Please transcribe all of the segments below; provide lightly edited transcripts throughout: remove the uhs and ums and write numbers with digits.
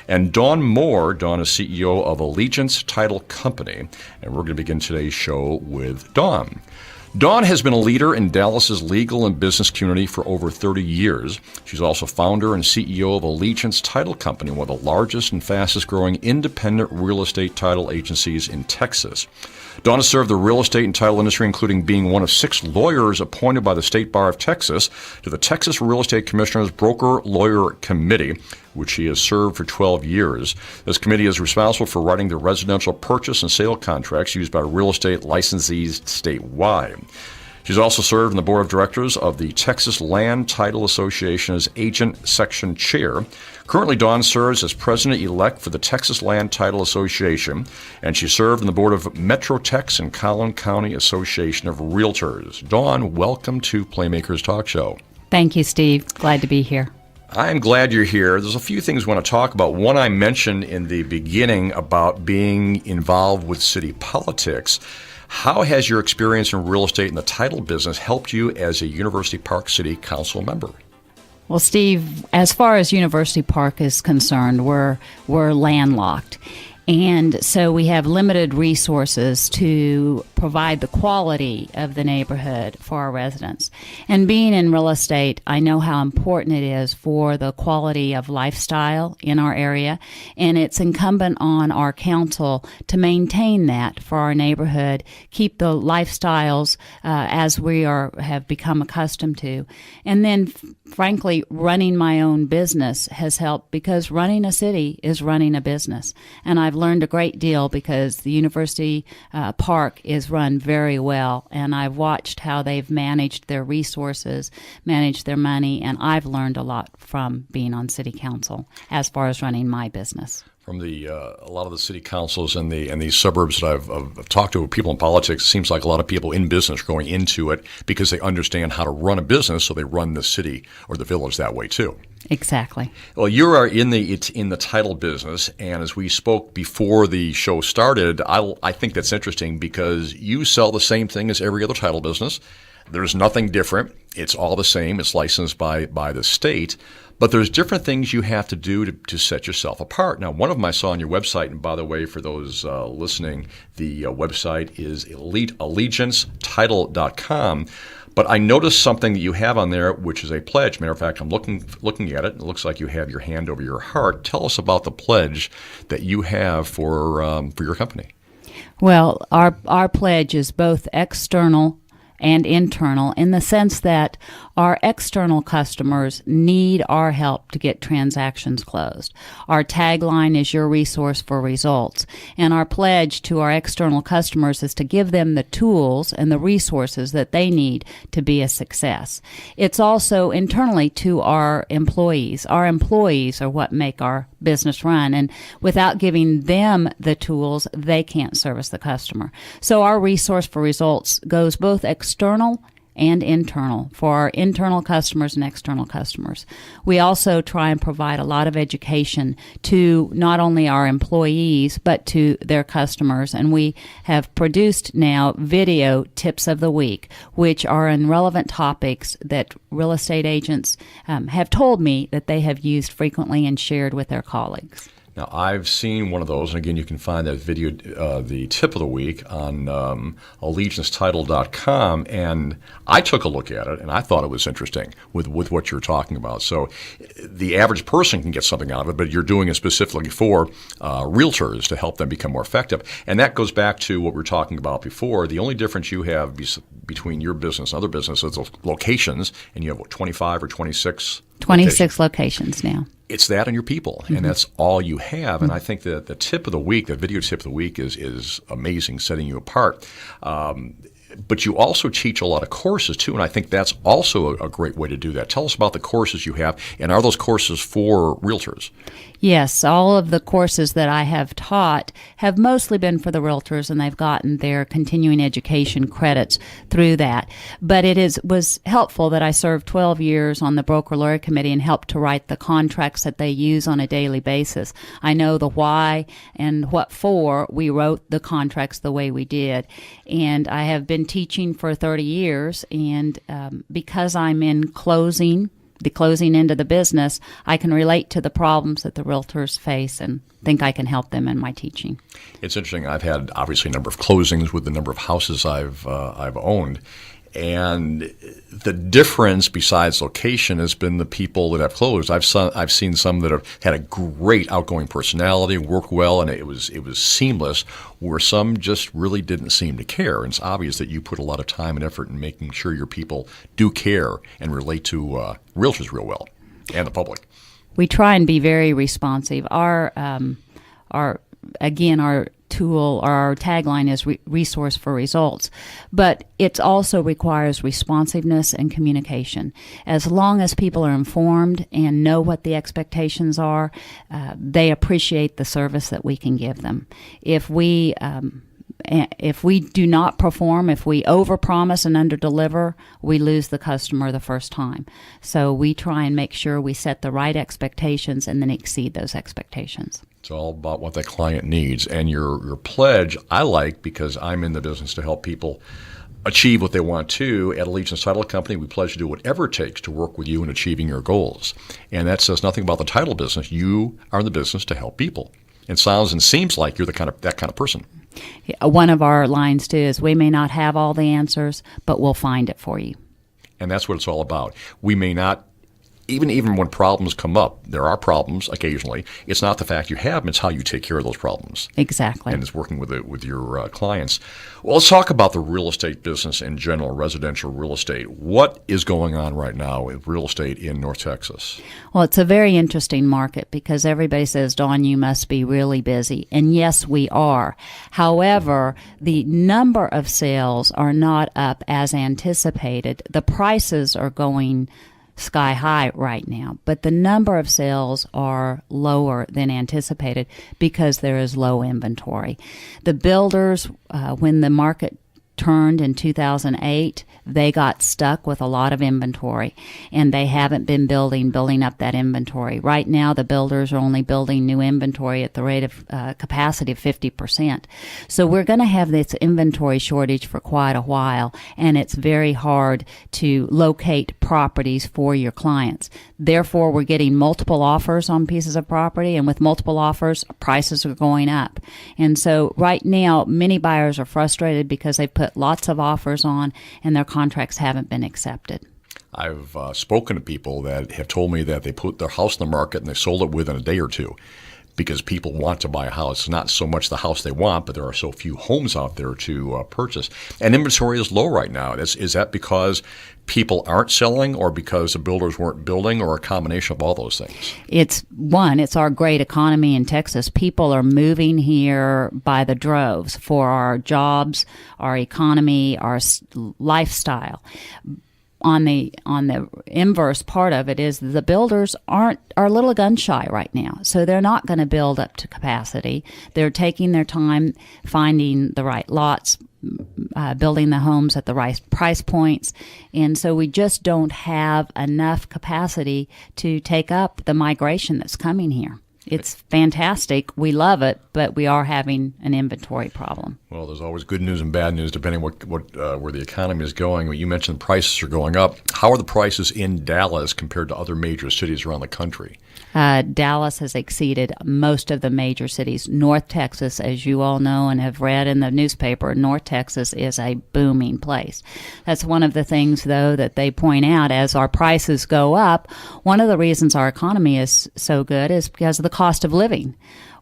And Dawn Moore. Dawn is CEO of Allegiance Title Company, and we're going to begin today's show with Dawn. Dawn has been a leader in Dallas's legal and business community for over 30 years. She's also founder and CEO of Allegiance Title Company, one of the largest and fastest growing independent real estate title agencies in Texas. Dawn has served the real estate and title industry, including being one of 6 lawyers appointed by the State Bar of Texas to the Texas Real Estate Commissioner's Broker Lawyer Committee, which she has served for 12 years. This committee is responsible for writing the residential purchase and sale contracts used by real estate licensees statewide. She's also served on the board of directors of the Texas Land Title Association as Agent Section Chair. Currently, Dawn serves as president-elect for the Texas Land Title Association, and she served on the board of MetroTex and Collin County Association of Realtors. Dawn, welcome to PlayMakers Talk Show. Thank you, Steve. Glad to be here. I'm glad you're here. There's a few things we want to talk about. One, I mentioned in the beginning about being involved with city politics. How has your experience in real estate and the title business helped you as a University Park City Council member? Well, Steve, as far as University Park is concerned, we're landlocked. And so we have limited resources to provide the quality of the neighborhood for our residents. And being in real estate, I know how important it is for the quality of lifestyle in our area. And it's incumbent on our council to maintain that for our neighborhood, keep the lifestyles as we have become accustomed to. And then, frankly, running my own business has helped, because running a city is running a business. And I've learned a great deal because the University Park is run very well, and I've watched how they've managed their resources, managed their money, and I've learned a lot from being on city council as far as running my business. From a lot of the city councils and these suburbs that I've talked to people in politics, it seems like a lot of people in business are going into it because they understand how to run a business, so they run the city or the village that way too. Exactly. Well, you are in the title business, and as we spoke before the show started, I think that's interesting because you sell the same thing as every other title business. There's nothing different. It's all the same. It's licensed by the state. But there's different things you have to do to set yourself apart. Now, one of them I saw on your website, and by the way, for those listening, the website is allegiancetitle.com. But I noticed something that you have on there, which is a pledge. Matter of fact, I'm looking at it. It looks like you have your hand over your heart. Tell us about the pledge that you have for your company. Well, our pledge is both external and internal, in the sense that our external customers need our help to get transactions closed. Our tagline is your resource for results. And our pledge to our external customers is to give them the tools and the resources that they need to be a success. It's also internally to our employees. Our employees are what make our business run. And without giving them the tools, they can't service the customer. So our resource for results goes both external and internal for our internal customers and external customers. We also try and provide a lot of education to not only our employees, but to their customers. And we have produced now video tips of the week, which are in relevant topics that real estate agents have told me that they have used frequently and shared with their colleagues. Now, I've seen one of those, and again, you can find that video, the tip of the week, on allegiancetitle.com, and I took a look at it, and I thought it was interesting with what you're talking about. So the average person can get something out of it, but you're doing it specifically for realtors to help them become more effective. And that goes back to what we were talking about before. The only difference you have between your business and other businesses is locations, and you have, 25 or 26? 26 locations now. It's that and your people, and that's all you have. And I think that the tip of the week, the video tip of the week, is amazing, setting you apart. But you also teach a lot of courses, too, and I think that's also a great way to do that. Tell us about the courses you have, and are those courses for realtors? Yes, all of the courses that I have taught have mostly been for the realtors, and they've gotten their continuing education credits through that. But it was helpful that I served 12 years on the Broker Lawyer Committee and helped to write the contracts that they use on a daily basis. I know the why and what for we wrote the contracts the way we did. And I have been teaching for 30 years, and because I'm in closing the closing end of the business, I can relate to the problems that the realtors face and think I can help them in my teaching. It's interesting. I've had obviously a number of closings with the number of houses I've owned, and the difference besides location has been the people that have closed. I've seen some that have had a great outgoing personality, work well, and it was seamless, where some just really didn't seem to care. And it's obvious that you put a lot of time and effort in making sure your people do care and relate to realtors real well and the public. We try and be very responsive. Our tool or our tagline is resource for results, but it also requires responsiveness and communication. As long as people are informed and know what the expectations are, they appreciate the service that we can give them. If we do not perform, if we overpromise and underdeliver, we lose the customer the first time. So we try and make sure we set the right expectations and then exceed those expectations. It's all about what that client needs. And your pledge, I like, because I'm in the business to help people achieve what they want to. At Allegiance Title Company, we pledge to do whatever it takes to work with you in achieving your goals. And that says nothing about the title business. You are in the business to help people. It sounds and seems like you're that kind of person. One of our lines, too, is we may not have all the answers, but we'll find it for you. And that's what it's all about. We may not, even when problems come up, there are problems occasionally. It's not the fact you have them, it's how you take care of those problems. Exactly. And it's working with your clients. Well, let's talk about the real estate business in general, residential real estate. What is going on right now with real estate in North Texas? Well, it's a very interesting market because everybody says, Dawn, you must be really busy. And yes, we are. However, the number of sales are not up as anticipated. The prices are going sky high right now, but the number of sales are lower than anticipated because there is low inventory. The builders, when the market turned in 2008, they got stuck with a lot of inventory, and they haven't been building up that inventory. Right now, the builders are only building new inventory at the rate of capacity of 50%. So we're going to have this inventory shortage for quite a while, and it's very hard to locate properties for your clients. Therefore, we're getting multiple offers on pieces of property, and with multiple offers, prices are going up. And so right now, many buyers are frustrated because they've put lots of offers on, and their contracts haven't been accepted. I've spoken to people that have told me that they put their house in the market and they sold it within a day or two because people want to buy a house. It's not so much the house they want, but there are so few homes out there to purchase. And inventory is low right now. Is that because people aren't selling or because the builders weren't building or a combination of all those things? It's our great economy in Texas. People are moving here by the droves for our jobs, our economy, our lifestyle. On the inverse part of it is the builders are a little gun shy right now, so they're not going to build up to capacity. They're taking their time finding the right lots, building the homes at the right price points, and so we just don't have enough capacity to take up the migration that's coming here. It's fantastic. We love it, but we are having an inventory problem. Well, there's always good news and bad news depending on where the economy is going. You mentioned prices are going up. How are the prices in Dallas compared to other major cities around the country? Dallas has exceeded most of the major cities. North Texas, as you all know and have read in the newspaper, North Texas is a booming place. That's one of the things, though, that they point out as our prices go up. One of the reasons our economy is so good is because of the cost of living.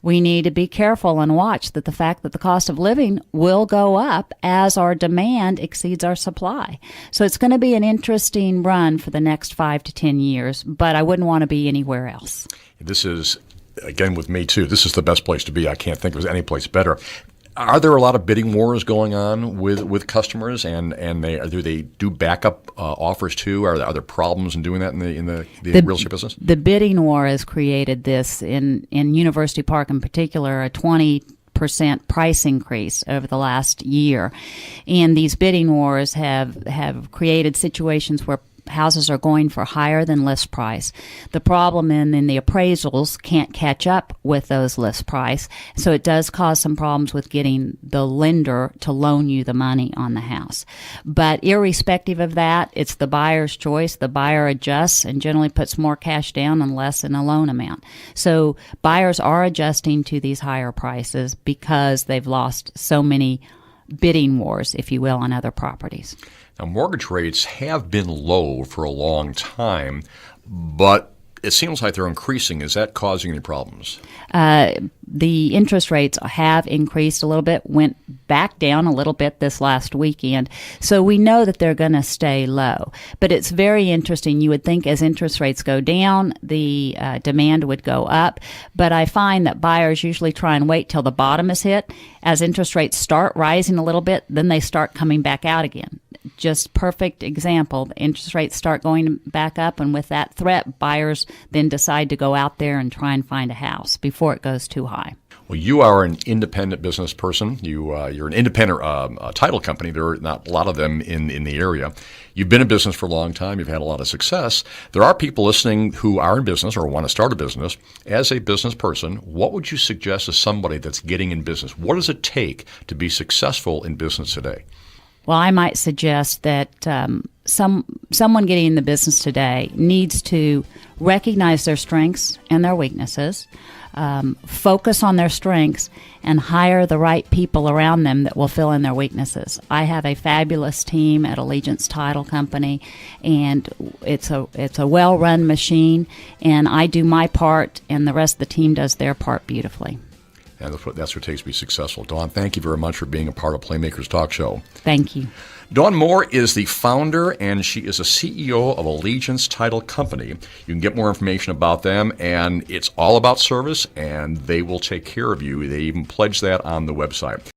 We need to be careful and watch that the fact that the cost of living will go up as our demand exceeds our supply. So it's going to be an interesting run for the next 5 to 10 years, but I wouldn't want to be anywhere else. This is, again, with me too, this is the best place to be. I can't think of any place better. Are there a lot of bidding wars going on with customers, and do they do backup offers too? Are there problems in doing that in the real estate business? The bidding war has created this in University Park in particular, a 20% price increase over the last year, and these bidding wars have created situations where houses are going for higher than list price. The problem in the appraisals can't catch up with those list price, so it does cause some problems with getting the lender to loan you the money on the house. But irrespective of that, it's the buyer's choice. The buyer adjusts and generally puts more cash down and less in a loan amount. So buyers are adjusting to these higher prices because they've lost so many bidding wars, if you will, on other properties. Now, mortgage rates have been low for a long time, but it seems like they're increasing. Is that causing any problems? The interest rates have increased a little bit, went back down a little bit this last weekend. So we know that they're going to stay low. But it's very interesting. You would think as interest rates go down, the demand would go up. But I find that buyers usually try and wait till the bottom is hit. As interest rates start rising a little bit, then they start coming back out again. Just perfect example. The interest rates start going back up, and with that threat, buyers then decide to go out there and try and find a house before it goes too high. Well, you are an independent business person. You're an independent title company. There are not a lot of them in the area. You've been in business for a long time. You've had a lot of success. There are people listening who are in business or want to start a business. As a business person, what would you suggest to somebody that's getting in business? What does it take to be successful in business today? Well, I might suggest that someone getting in the business today needs to recognize their strengths and their weaknesses, focus on their strengths, and hire the right people around them that will fill in their weaknesses. I have a fabulous team at Allegiance Title Company, and it's a well-run machine, and I do my part, and the rest of the team does their part beautifully. And that's what it takes to be successful. Dawn, thank you very much for being a part of PlayMakers Talk Show. Thank you. Dawn Moore is the founder, and she is a CEO of Allegiance Title Company. You can get more information about them, and it's all about service, and they will take care of you. They even pledge that on the website.